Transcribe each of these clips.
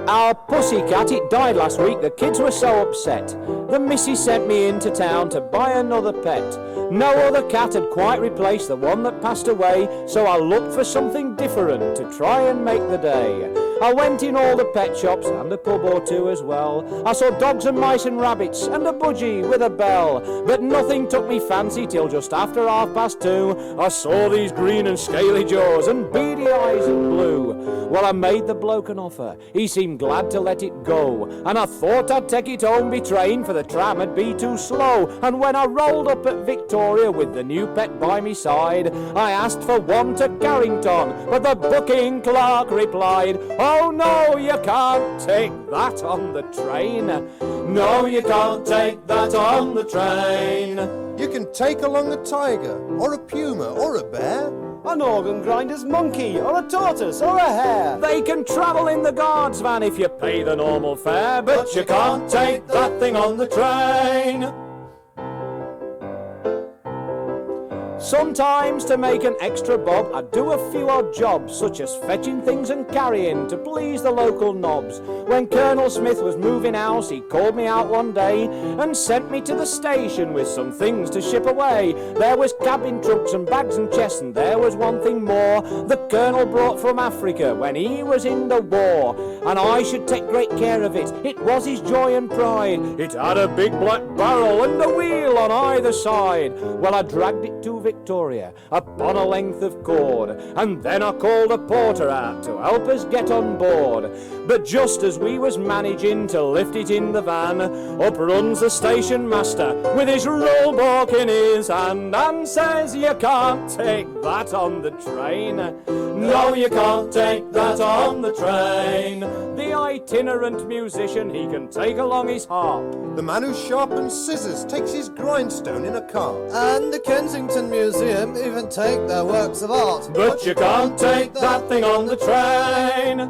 Our pussycat, it died last week, the kids were so upset. The missus sent me into town to buy another pet. No other cat had quite replaced the one that passed away, so I looked for something different to try and make the day. I went in all the pet shops and a pub or two as well. I saw dogs and mice and rabbits and a budgie with a bell, but nothing took me fancy till just after 2:30. I saw these green and scaly jaws and beady eyes and blue. Well, I made the bloke an offer, he seemed glad to let it go, and I thought I'd take it home by train, for the tram would be too slow. And when I rolled up at Victoria with the new pet by me side, I asked for one to Carrington, but the booking clerk replied, "Oh no, you can't take that on the train. No, you can't take that on the train." You can take along a tiger, or a puma, or a bear, an organ grinder's monkey, or a tortoise, or a hare. They can travel in the guard's van if you pay the normal fare, but you can't take that thing on the train. Sometimes, to make an extra bob, I do a few odd jobs, such as fetching things and carrying to please the local knobs. When Colonel Smith was moving house, he called me out one day and sent me to the station with some things to ship away. There was cabin trunks and bags and chests, and there was one thing more the Colonel brought from Africa when he was in the war. And I should take great care of it, it was his joy and pride. It had a big black barrel and a wheel on either side. Well, I dragged it to Victoria upon a length of cord, and then I called a porter out to help us get on board. But just as we was managing to lift it in the van, up runs the station master with his rule book in his hand and says, "You can't take that on the train. No, you can't take that on the train." The itinerant musician, he can take along his harp. the man who sharpens scissors takes his grindstone in a cart, And the Kensington Museum even take their works of art. But you can't take that thing on the train.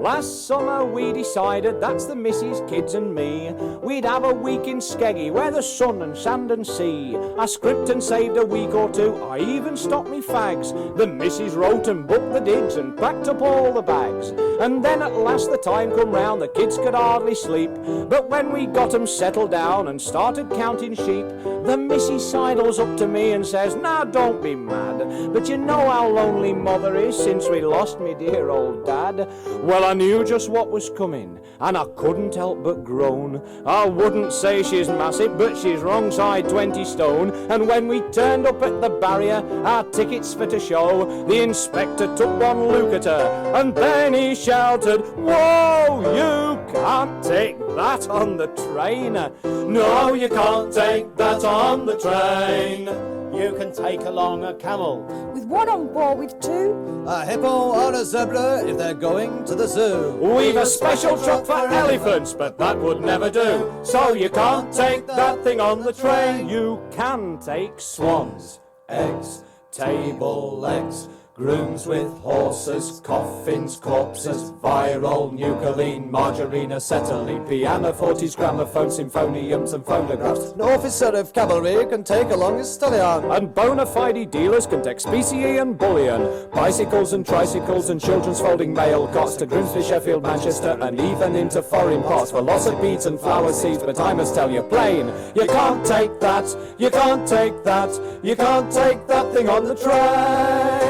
Last summer we decided, that's the missus, kids and me, we'd have a week in Skeggy where there's sun and sand and sea. I script and saved a week or two, I even stocked me fags. The missus wrote and booked the digs and packed up all the bags. And then at last the time come round, the kids could hardly sleep. But when we got 'em settled down and started counting sheep, the missus sidles up to me and says, "Now don't be mad, but you know how lonely mother is since we lost me dear old dad." Well, I knew just what was coming, and I couldn't help but groan. I wouldn't say she's massive, but she's wrong side 20 stone. And when we turned up at the barrier, our tickets for to show, the inspector took one look at her, and then he shouted, "Whoa, you can't take that on the train. No, you can't take that on the train." You can take along a camel, with one on board with two, a hippo or a zebra if they're going to the zoo. We've a special truck for elephants, but that would never do. So you can't take that thing on the train. You can take swans, eggs, table legs, grooms with horses, coffins, corpses, viral, nucleine, margarine, acetylene, pianofortes, gramophones, symphoniums and phonographs. An officer of cavalry can take along his stallion. And bona fide dealers can take specie and bullion, bicycles and tricycles and children's folding mail cots to Grimsby, Sheffield, Manchester and even into foreign parts for lots of beads and flower seeds. But I must tell you plain, you can't take that, you can't take that, you can't take that thing on the train.